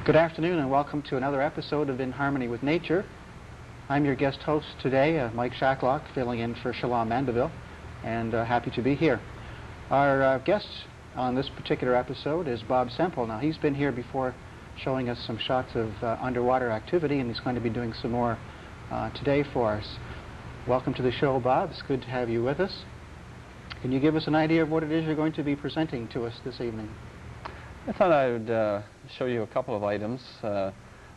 Good afternoon and welcome to another episode of In Harmony with Nature. I'm your guest host today, Mike Shacklock, filling in for Shalom Mandeville, and happy to be here. Our guest on this particular episode is Bob Semple. Now, he's been here before showing us some shots of underwater activity, and he's going to be doing some more today for us. Welcome to the show, Bob. It's good to have you with us. Can you give us an idea of what it is you're going to be presenting to us this evening? I thought I would show you a couple of items.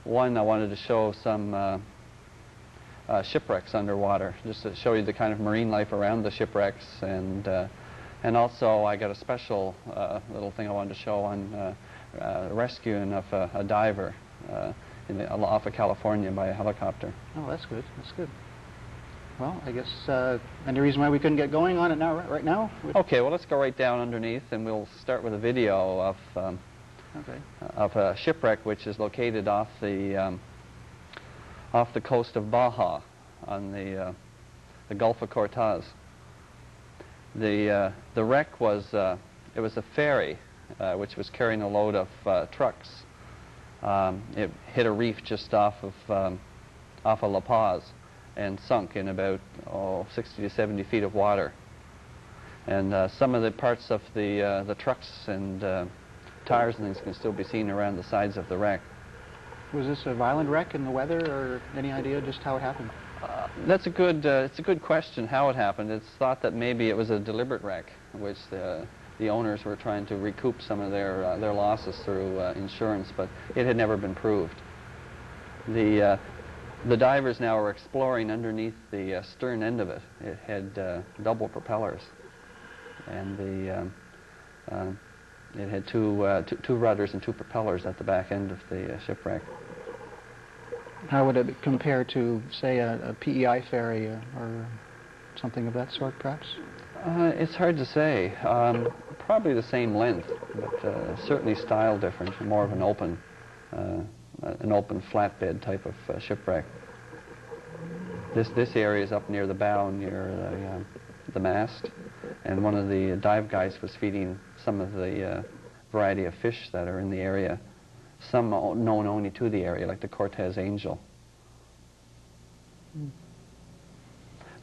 One, I wanted to show some shipwrecks underwater, just to show you the kind of marine life around the shipwrecks, and also I got a special little thing I wanted to show on rescuing of a diver off of California by a helicopter. Oh, that's good. That's good. Well, I guess any reason why we couldn't get going on it now, right now? Okay, well, let's go right down underneath, and we'll start with a video of a shipwreck which is located off the coast of Baja on the Gulf of Cortez. The wreck was it was a ferry which was carrying a load of trucks. It hit a reef just off of La Paz and sunk in about 60 to 70 feet of water. And some of the parts of the trucks and tires and things can still be seen around the sides of the wreck. Was this a violent wreck in the weather, or any idea just how it happened? That's a good. It's a good question. How it happened? It's thought that maybe it was a deliberate wreck, which the owners were trying to recoup some of their losses through insurance, but it had never been proved. The divers now are exploring underneath the stern end of it. It had double propellers, and it had two rudders and two propellers at the back end of the shipwreck. How would it compare to, say, a PEI ferry or something of that sort, perhaps? It's hard to say. Probably the same length, but certainly style different, more of an open flatbed type of shipwreck. This area is up near the bow, near the mast, and one of the dive guides was feeding some of the variety of fish that are in the area, some known only to the area, like the Cortez angel.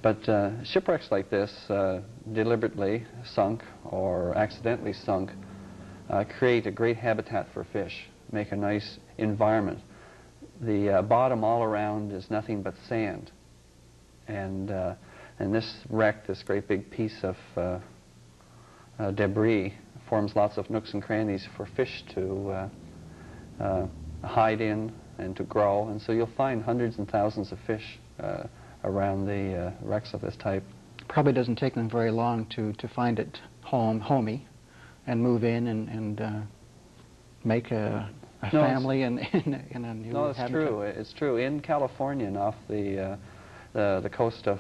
But shipwrecks like this, deliberately sunk or accidentally sunk, create a great habitat for fish, make a nice environment. The bottom all around is nothing but sand. And this wreck, this great big piece of debris, forms lots of nooks and crannies for fish to hide in and to grow. And so you'll find hundreds and thousands of fish around the wrecks of this type. Probably doesn't take them very long to find it homey and move in and make a family in a new No, it's habitat. true. It's true. In California and off the coast of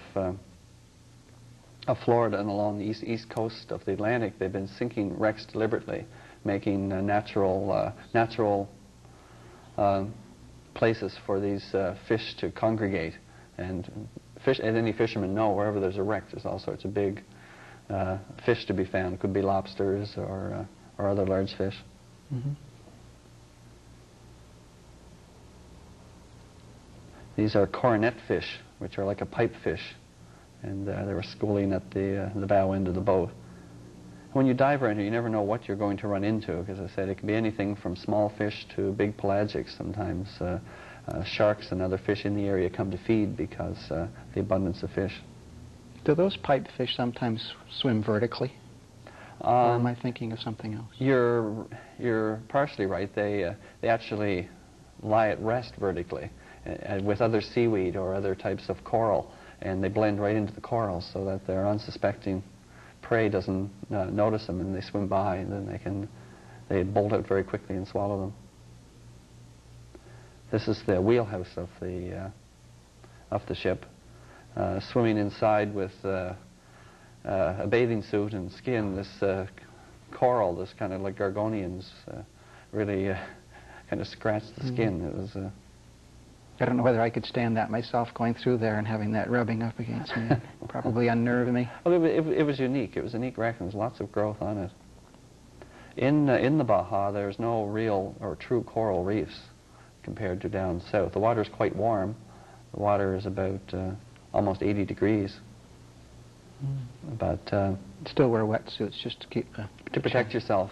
Florida and along the east coast of the Atlantic, they've been sinking wrecks deliberately, making natural places for these fish to congregate. And as any fishermen know, wherever there's a wreck, there's all sorts of big fish to be found. It could be lobsters or other large fish. Mm-hmm. These are coronet fish, which are like a pipe fish, and they were schooling at the bow end of the boat. When you dive around here, you never know what you're going to run into, because I said it can be anything from small fish to big pelagics. Sometimes sharks and other fish in the area come to feed because the abundance of fish. Do those pipe fish sometimes swim vertically? Or am I thinking of something else? You're partially right. They actually lie at rest vertically with other seaweed or other types of coral, and they blend right into the coral so that their unsuspecting prey doesn't notice them, and they swim by, and then they bolt out very quickly and swallow them. This is the wheelhouse of the ship. Swimming inside with a bathing suit and skin, this coral, this kind of like gorgonians, really kind of scratched the skin. It was. I don't know whether I could stand that myself, going through there and having that rubbing up against me. Probably unnerve me. Well, it was unique. It was a unique wreck, and there's lots of growth on it. In the Baja, there's no real or true coral reefs. compared to down south. The water is quite warm. The water is about almost 80 degrees. But still wear wetsuits just to keep to protect yourself.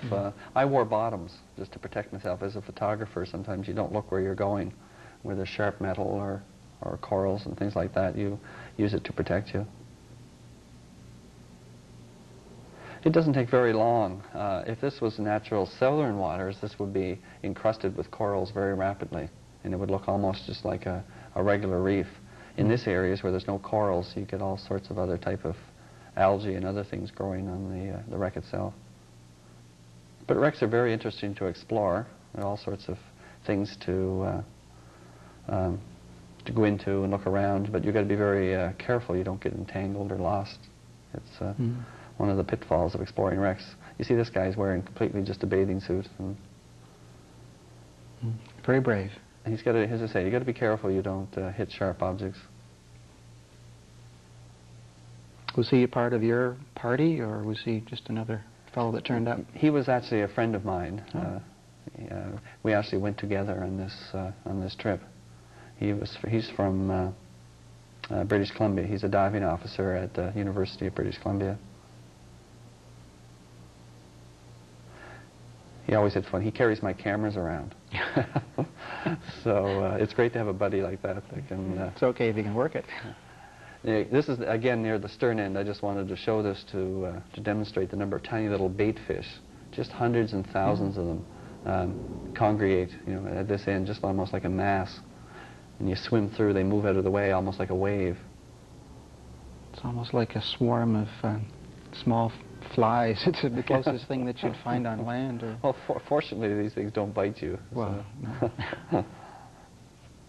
I wore bottoms just to protect myself. As a photographer, sometimes you don't look where you're going, where there's sharp metal or corals and things like that. You use it to protect you. It doesn't take very long. If this was natural southern waters, this would be encrusted with corals very rapidly, and it would look almost just like a regular reef. In this areas where there's no corals, you get all sorts of other type of algae and other things growing on the wreck itself. But wrecks are very interesting to explore. There are all sorts of things to go into and look around, but you've got to be very careful you don't get entangled or lost. It's one of the pitfalls of exploring wrecks. You see this guy's wearing completely just a bathing suit. And very brave. And he's got to, as I say, you've got to be careful you don't hit sharp objects. Was he a part of your party, or was he just another fellow that turned up? He was actually a friend of mine. We actually went together on this trip. He's from British Columbia. He's a diving officer at the University of British Columbia. He always had fun. He carries my cameras around. So it's great to have a buddy like that can... it's okay if you can work it. This is, again, near the stern end. I just wanted to show this to demonstrate the number of tiny little bait fish. Just hundreds and thousands of them congregate, at this end, just almost like a mass. And you swim through, they move out of the way almost like a wave. It's almost like a swarm of small flies. It's the closest thing that you'd find on land. Or... Well, fortunately, these things don't bite you. Well, so. No.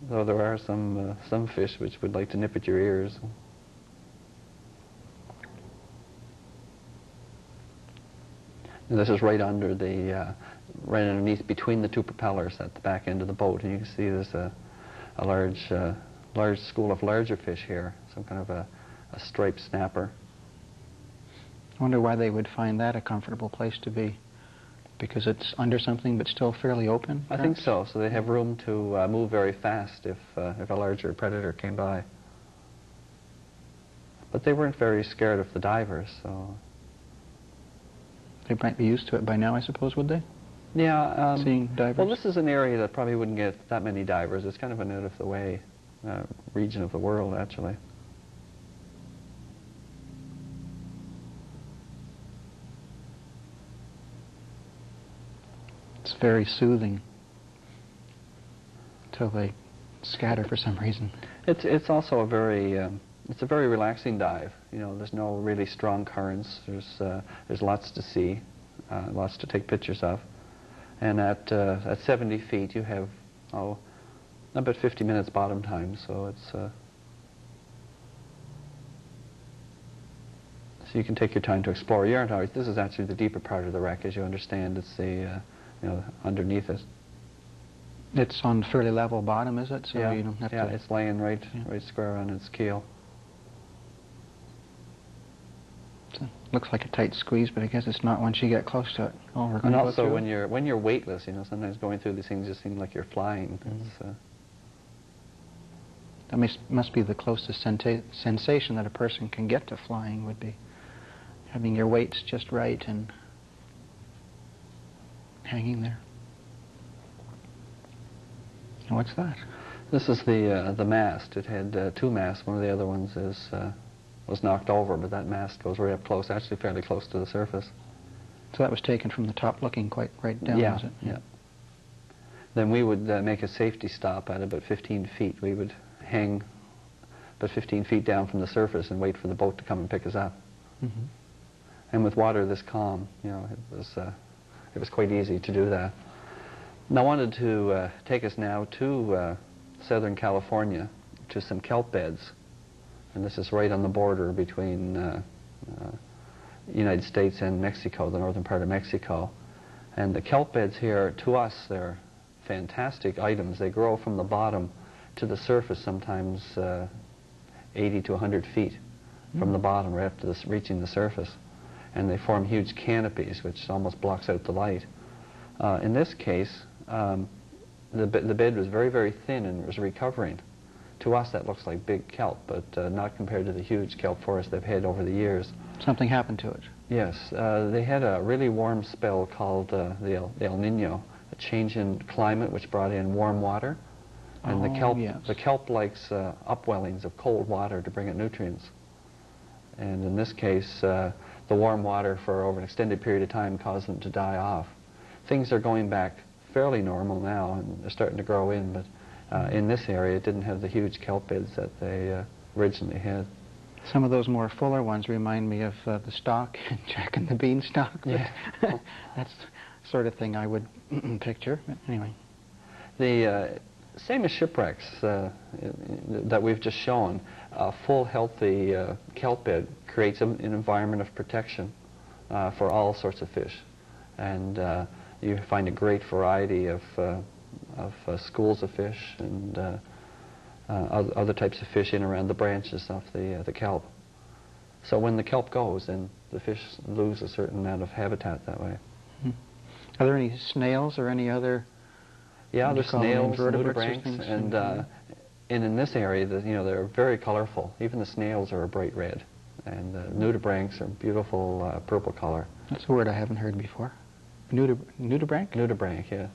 Though there are some fish which would like to nip at your ears. And this is right under right underneath, between the two propellers at the back end of the boat, and you can see there's a large school of larger fish here, some kind of a striped snapper. I wonder why they would find that a comfortable place to be. Because it's under something but still fairly open, perhaps? I think so. So they have room to move very fast if a larger predator came by. But they weren't very scared of the divers, so... They might be used to it by now, I suppose, would they? Yeah. Seeing divers? Well, this is an area that probably wouldn't get that many divers. It's kind of an out-of-the-way region of the world, actually. It's very soothing till they scatter for some reason. It's also a very relaxing dive. There's no really strong currents. There's lots to see, lots to take pictures of, and at 70 feet you have about 50 minutes bottom time. So it's so you can take your time to explore. You aren't always. This is actually the deeper part of the wreck, as you understand. It's the underneath it. It's on fairly level bottom, is it? So yeah, you don't have yeah, to... it's laying right square on its keel. So looks like a tight squeeze, but I guess it's not once you get close to it. And also when you're weightless, sometimes going through these things just seem like you're flying. That must be the closest sensation that a person can get to flying, would be having your weights just right and hanging there. And what's that? This is the mast. It had two masts. One of the other ones was knocked over, but that mast goes right up close, actually fairly close to the surface. So that was taken from the top, looking quite right down, was it? Yeah. Then we would make a safety stop at about 15 feet. We would hang about 15 feet down from the surface and wait for the boat to come and pick us up. Mm-hmm. And with water this calm, it was quite easy to do that. And I wanted to take us now to Southern California, to some kelp beds. And this is right on the border between the United States and Mexico, the northern part of Mexico. And the kelp beds here, to us, they're fantastic items. They grow from the bottom to the surface, sometimes 80 to 100 feet from the bottom, right up to reaching the surface. And they form huge canopies, which almost blocks out the light. In this case, the bed was very, very thin and was recovering. To us, that looks like big kelp, but not compared to the huge kelp forest they've had over the years. Something happened to it. Yes, they had a really warm spell called the El Nino, a change in climate which brought in warm water. And the kelp likes upwellings of cold water to bring it nutrients. And in this case, the warm water for over an extended period of time caused them to die off. Things are going back fairly normal now, and they're starting to grow in, but in this area it didn't have the huge kelp beds that they originally had. Some of those more fuller ones remind me of the stock, Jack and the Beanstalk. Yeah. That's the sort of thing I would picture. But anyway. The same as shipwrecks that we've just shown, a full healthy kelp bed creates an environment of protection for all sorts of fish. And you find a great variety of schools of fish and other types of fish in around the branches of the kelp. So when the kelp goes, then the fish lose a certain amount of habitat that way. Are there any snails or any other? Yeah, there's snails, nudibranchs, and in this area, they're very colorful. Even the snails are a bright red, and nudibranchs are beautiful purple color. That's a word I haven't heard before. Nudibranch? Nudibranch, yeah.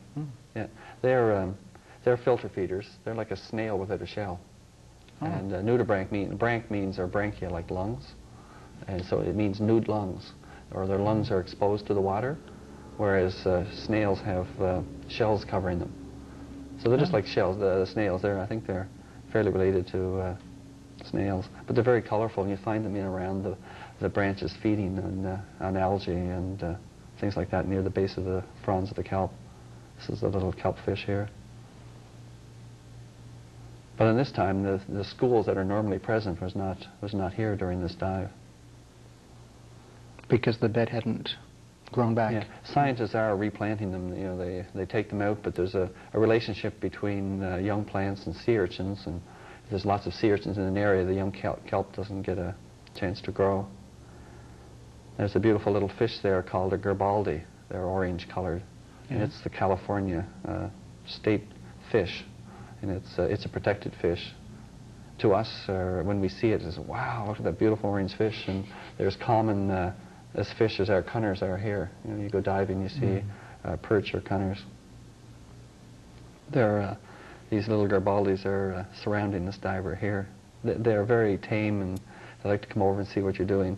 Yeah, they're filter feeders. They're like a snail without a shell. Oh. And nudibranch branch means or branchia, like lungs, and so it means nude lungs, or their lungs are exposed to the water, whereas snails have shells covering them. So they're just like shells. The snails, I think they're fairly related to snails, but they're very colorful, and you find them in around the branches feeding on algae and things like that near the base of the fronds of the kelp. This is a little kelp fish here. But in this time, the schools that are normally present was not here during this dive. Because the bed hadn't grown back. Yeah, scientists are replanting them. They take them out, but there's a relationship between young plants and sea urchins, and if there's lots of sea urchins in an area, the young kelp doesn't get a chance to grow. There's a beautiful little fish there called a Garibaldi. They're orange colored, and it's the California state fish, and it's a protected fish. To us, when we see it, it's wow, look at that beautiful orange fish, and there's common as fish as our cunners are here. You go diving, you see perch or cunners. These little Garibaldis are surrounding this diver here. They're very tame, and they like to come over and see what you're doing.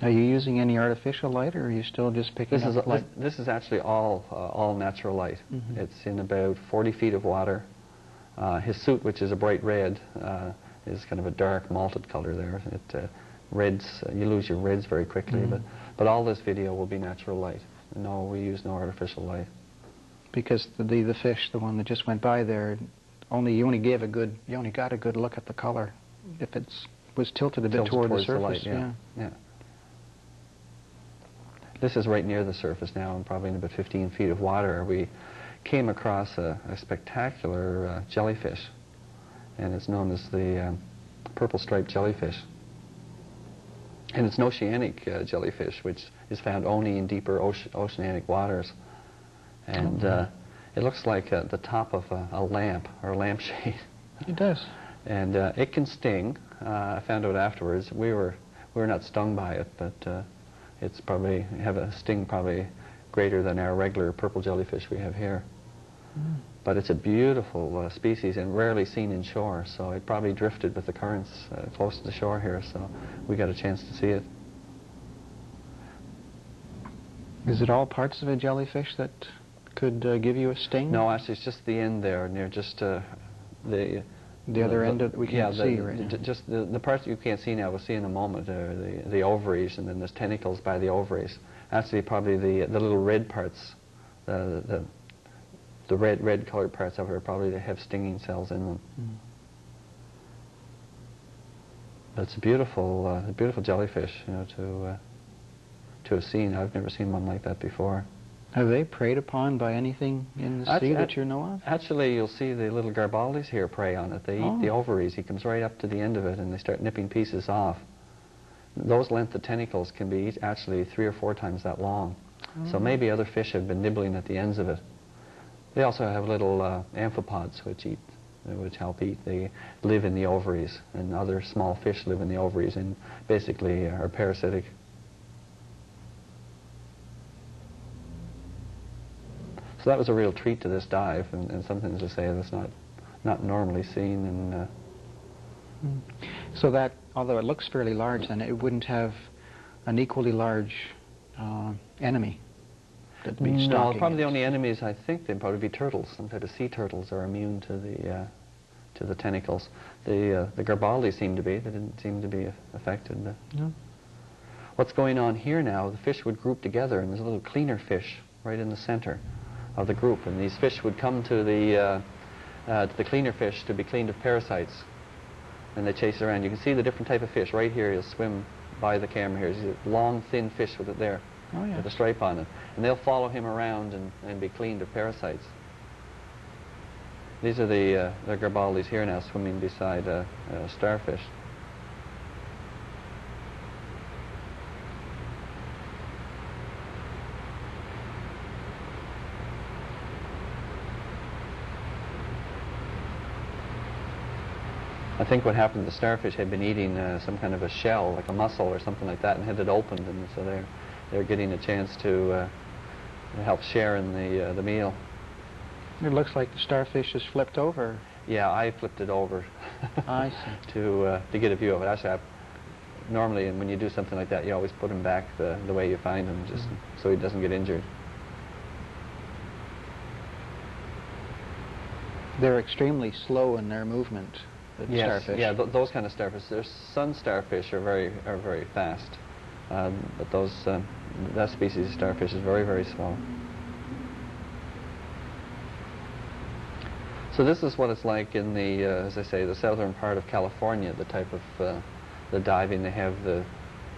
Are you using any artificial light, or are you still just picking up light? This is actually all natural light. It's in about 40 feet of water. His suit, which is a bright red, is kind of a dark malted color there. You lose your reds very quickly, but all this video will be natural light. No, we use no artificial light. Because the fish, the one that just went by there, you only got a good look at the color if it was tilted a bit toward the surface. The light, yeah. This is right near the surface now, and probably in about 15 feet of water. We came across a spectacular jellyfish, and it's known as the purple striped jellyfish. And it's an oceanic jellyfish, which is found only in deeper oceanic waters. And it looks like the top of a lamp or a lampshade. It does. And it can sting. I found out afterwards. We were not stung by it, but it's probably have a sting probably greater than our regular purple jellyfish we have here. But it's a beautiful species and rarely seen inshore, so it probably drifted with the currents close to the shore here, so we got a chance to see it. Is it all parts of a jellyfish that could give you a sting? No, actually it's just the end there, near just the other end that we can't see right now. Just the parts you can't see now, we'll see in a moment, the ovaries, and then there's tentacles by the ovaries. Actually, probably the little red parts, the red colored parts of it are probably they have stinging cells in them. But it's a beautiful jellyfish, to have seen. I've never seen one like that before. Are they preyed upon by anything in the sea that you know of? Actually, you'll see the little Garibaldis here prey on it. They eat the ovaries. He comes right up to the end of it, and they start nipping pieces off. those length of tentacles can be actually 3 or 4 times that long. So maybe other fish have been nibbling at the ends of it. They also have little amphipods which help eat. They live in the ovaries, and other small fish live in the ovaries and basically are parasitic. So that was a real treat to this dive, and something to say that's not normally seen. And so that, although it looks fairly large, then it wouldn't have an equally large enemy that'd be stalking No, probably it. the only enemies, I think, they'd probably be turtles. Some type of sea turtles are immune to the tentacles. The Garibaldi seemed to be. They didn't seem to be affected. No. What's going on here now, the fish would group together, and there's a little cleaner fish right in the center of the group, and these fish would come to the cleaner fish to be cleaned of parasites, and they chase it around. You can see the different type of fish right here. You'll swim by the camera here. You see a long, thin fish with it there, with a stripe on it, and they'll follow him around and be cleaned of parasites. These are the Garibaldis here now, swimming beside starfish. I think what happened, the starfish had been eating some kind of a shell, like a mussel or something like that, and had it opened, and so they're getting a chance to help share in the meal. It looks like the starfish is flipped over. Yeah, I flipped it over. I see. to get a view of it. Actually, normally when you do something like that, you always put him back the way you find him, just so he doesn't get injured. They're extremely slow in their movement. Yes, Starfish. yeah, those kind of starfish. Their sun starfish are very fast, but that species of starfish is very slow. So this is what it's like in the, as I say, the southern part of California. The type of the diving. They have the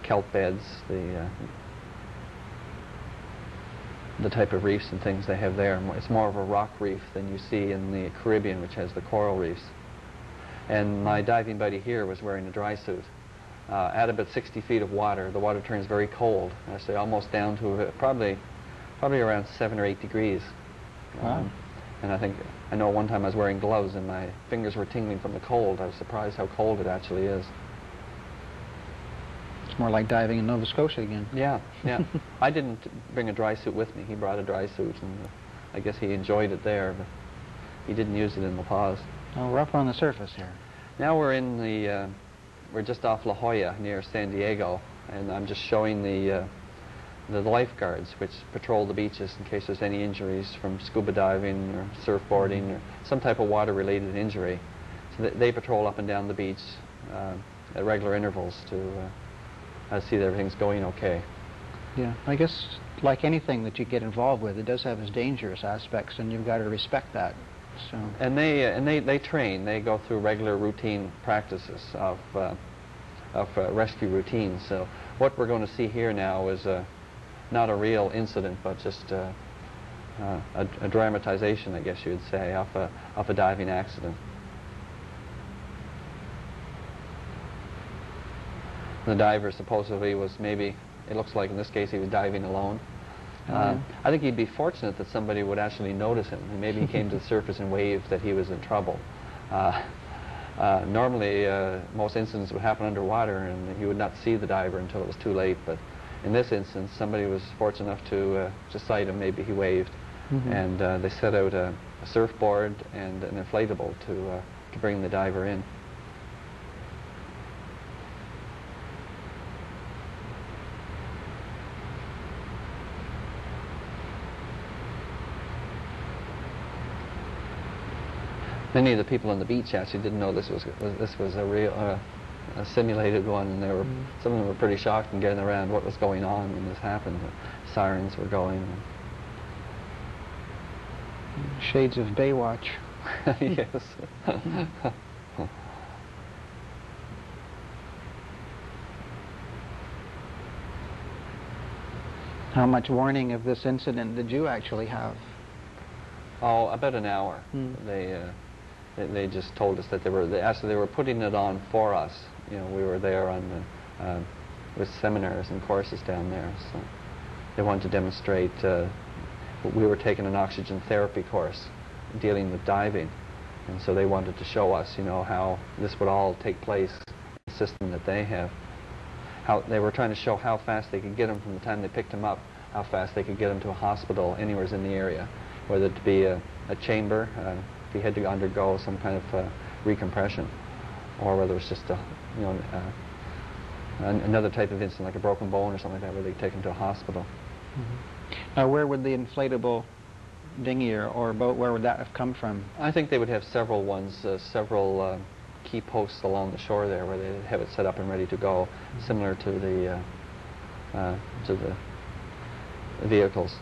kelp beds, the type of reefs and things they have there. It's more of a rock reef than you see in the Caribbean, which has the coral reefs. And my diving buddy here was wearing a dry suit. At about 60 feet of water, the water turns very cold. I say almost down to probably around 7 or 8 degrees. Wow. And I know one time I was wearing gloves and my fingers were tingling from the cold. I was surprised how cold it actually is. It's more like diving in Nova Scotia again. Yeah. I didn't bring a dry suit with me. He brought a dry suit, and I guess he enjoyed it there, but he didn't use it in La Paz. Oh, we're up on the surface here. Now we're in we're just off La Jolla near San Diego, and I'm just showing the lifeguards which patrol the beaches in case there's any injuries from scuba diving or surfboarding or some type of water-related injury. So they patrol up and down the beach at regular intervals to see that everything's going okay. Yeah, I guess like anything that you get involved with, it does have its dangerous aspects, and you've got to respect that. So. And they train. They go through regular routine practices of rescue routines. So what we're going to see here now is not a real incident, but just a dramatization, I guess you would say, of a diving accident. The diver supposedly was maybe, it looks like in this case he was diving alone. I think he'd be fortunate that somebody would actually notice him, and maybe he came to the surface and waved that he was in trouble. Normally, most incidents would happen underwater, and you would not see the diver until it was too late. But in this instance, somebody was fortunate enough to sight him. Maybe he waved, and they set out a surfboard and an inflatable to bring the diver in. Many of the people on the beach actually didn't know this was a real a simulated one, and some of them were pretty shocked and getting around what was going on when this happened. The sirens were going. Shades of Baywatch. Yes. How much warning of this incident did you actually have? Oh, about an hour. They just told us that they were putting it on for us. You know, we were there on with seminars and courses down there. So they wanted to demonstrate. We were taking an oxygen therapy course dealing with diving, and so they wanted to show us, how this would all take place, the system that they have. How they were trying to show how fast they could get them from the time they picked them up, how fast they could get them to a hospital anywhere in the area, whether it be a chamber, if he had to undergo some kind of recompression, or whether it was just another type of incident like a broken bone or something like that, where they take them to a hospital. Mm-hmm. Now, where would the inflatable dinghy or boat, where would that have come from? I think they would have several ones, several key posts along the shore there where they have it set up and ready to go, similar to the vehicles.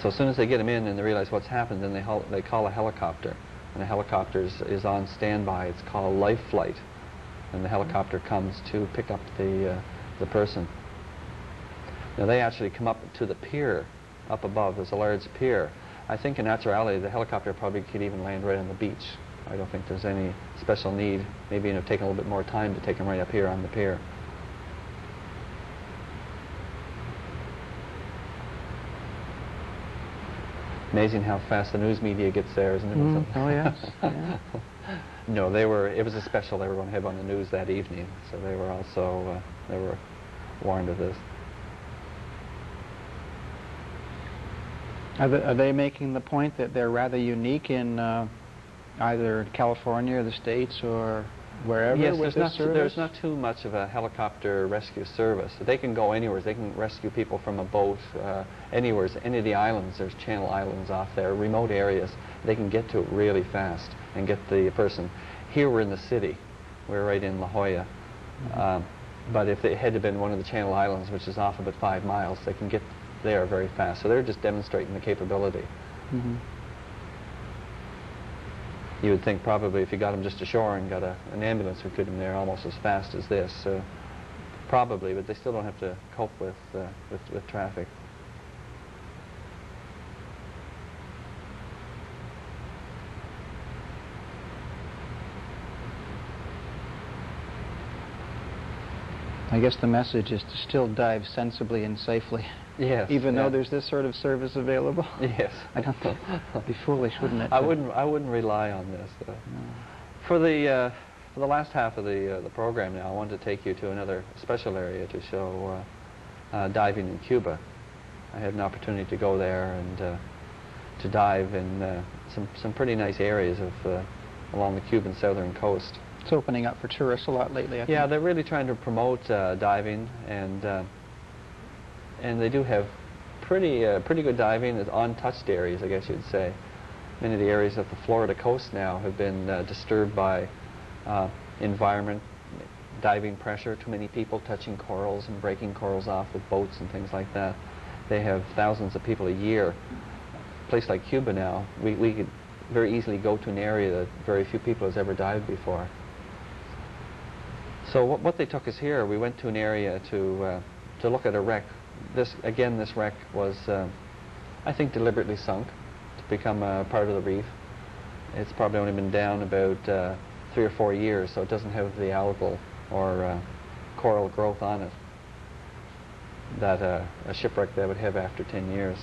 So as soon as they get them in and they realize what's happened, then they call a helicopter, and the helicopter is on standby. It's called life flight, and the helicopter comes to pick up the person. Now they actually come up to the pier up above. There's a large pier. I think in actuality the helicopter probably could even land right on the beach. I don't think there's any special need, maybe taking a little bit more time to take them right up here on the pier. Amazing how fast the news media gets there, isn't it? Oh yes. Yeah. No, it was a special they were going to have on the news that evening, so they were also they were warned of this. Are they making the point that they're rather unique in either California or the States or wherever? Yes, with this service? there's not too much of a helicopter rescue service. They can go anywhere. They can rescue people from a boat anywhere. Any of the islands, there's channel islands off there, remote areas. They can get to it really fast and get the person. Here we're in the city. We're right in La Jolla. Mm-hmm. But if it had been one of the channel islands, which is off about 5 miles, they can get there very fast. So they're just demonstrating the capability. Mm-hmm. You would think probably if you got them just ashore and got an ambulance would get them there almost as fast as this. Probably, but they still don't have to cope with traffic. I guess the message is to still dive sensibly and safely. Yes. Even though there's this sort of service available. Yes. I don't think it'd be foolish, wouldn't it? I wouldn't rely on this. No. For the last half of the program now, I wanted to take you to another special area to show diving in Cuba. I had an opportunity to go there and to dive in some pretty nice areas along the Cuban southern coast. It's opening up for tourists a lot lately, I think. Yeah, they're really trying to promote diving, and they do have pretty good diving. It's untouched areas, I guess you'd say. Many of the areas of the Florida coast now have been disturbed by environment, diving pressure, too many people touching corals and breaking corals off with boats and things like that. They have thousands of people a year. A place like Cuba now, we could very easily go to an area that very few people has ever dived before. So what they took us here, we went to an area to look at a wreck. This wreck was, I think, deliberately sunk to become a part of the reef. It's probably only been down about 3 or 4 years, so it doesn't have the algal or coral growth on it that a shipwreck that would have after 10 years.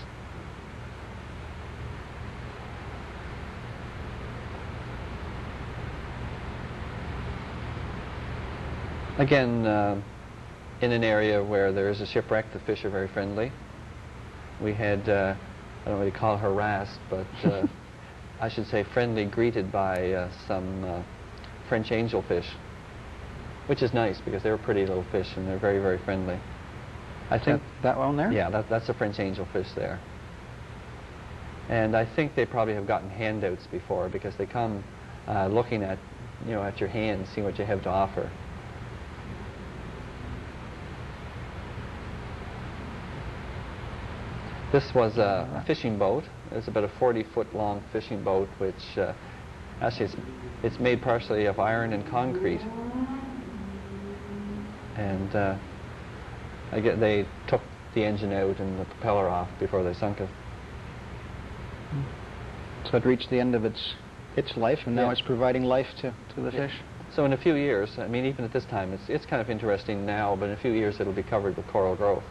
Again, in an area where there is a shipwreck, the fish are very friendly. We had, I don't really call harassed, but I should say friendly greeted by some French angelfish, which is nice because they're pretty little fish and they're very, very friendly. I think that one there? Yeah, that's a French angelfish there. And I think they probably have gotten handouts before because they come looking at, at your hands, seeing what you have to offer. This was a fishing boat. It's about a 40-foot long fishing boat, which actually it's made partially of iron and concrete. And they took the engine out and the propeller off before they sunk it. So it reached the end of its life, and now it's providing life to the fish. So in a few years, I mean, even at this time, it's kind of interesting now, but in a few years it'll be covered with coral growth.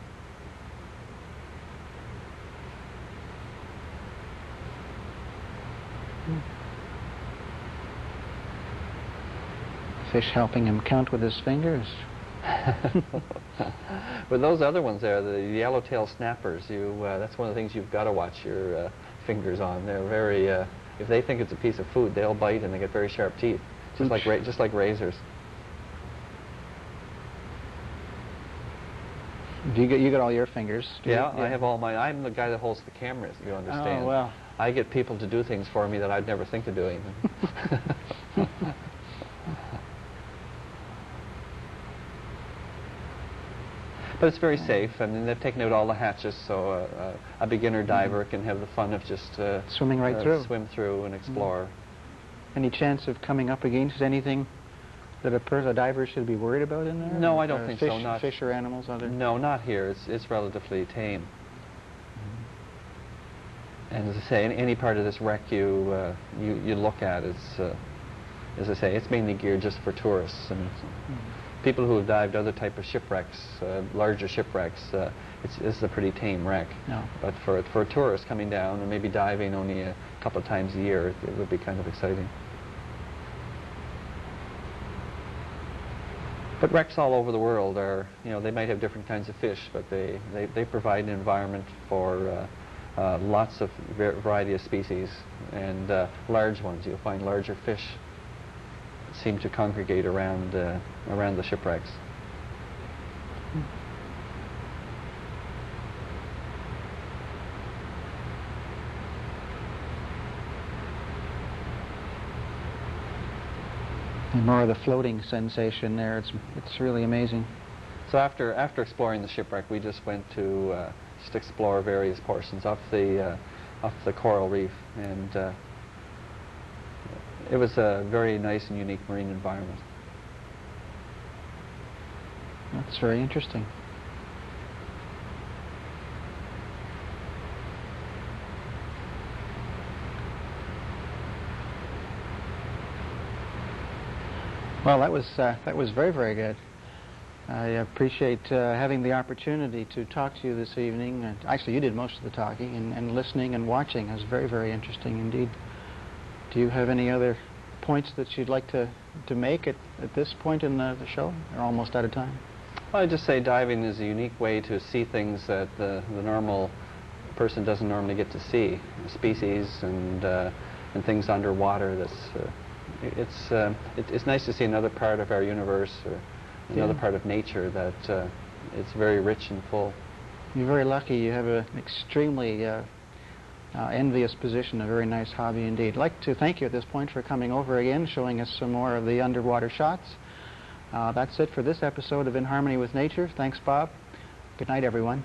Fish helping him count with his fingers. But those other ones there, the yellowtail snappers, that's one of the things you've got to watch your fingers on. They're very, if they think it's a piece of food, they'll bite and they get very sharp teeth, just like razors. You get all your fingers? Yeah, I have all mine. I'm the guy that holds the cameras, you understand. Oh, well. I get people to do things for me that I'd never think of doing. But it's very safe. I mean, they've taken out all the hatches, so a beginner diver can have the fun of just swimming right through. Swim through and explore. Any chance of coming up against anything that a diver should be worried about in there? No, I don't think so. Not fish or animals? No, not here. It's relatively tame. And as I say, any part of this wreck you look at is, as I say, it's mainly geared just for tourists and people who have dived other type of shipwrecks, larger shipwrecks. It's a pretty tame wreck. No. But for a tourist coming down and maybe diving only a couple of times a year, it would be kind of exciting. But wrecks all over the world are, they might have different kinds of fish, but they provide an environment for lots of variety of species, and large ones. You'll find larger fish seem to congregate around the shipwrecks. And more of the floating sensation there. It's really amazing. So after exploring the shipwreck, we just went to just explore various portions of the coral reef, and it was a very nice and unique marine environment. That's very interesting. Well, that was very, very good. I appreciate having the opportunity to talk to you this evening. Actually, you did most of the talking, and listening and watching. It was very, very interesting indeed. Do you have any other points that you'd like to make at this point in the show? We're almost out of time. Well, I'd just say diving is a unique way to see things that the normal person doesn't normally get to see. Species and things underwater. It's nice to see another part of our universe or another part of nature that it's very rich and full. You're very lucky. You have an extremely envious position, a very nice hobby indeed. I'd like to thank you at this point for coming over again, showing us some more of the underwater shots. That's it for this episode of In Harmony with Nature. Thanks, Bob. Good night, everyone.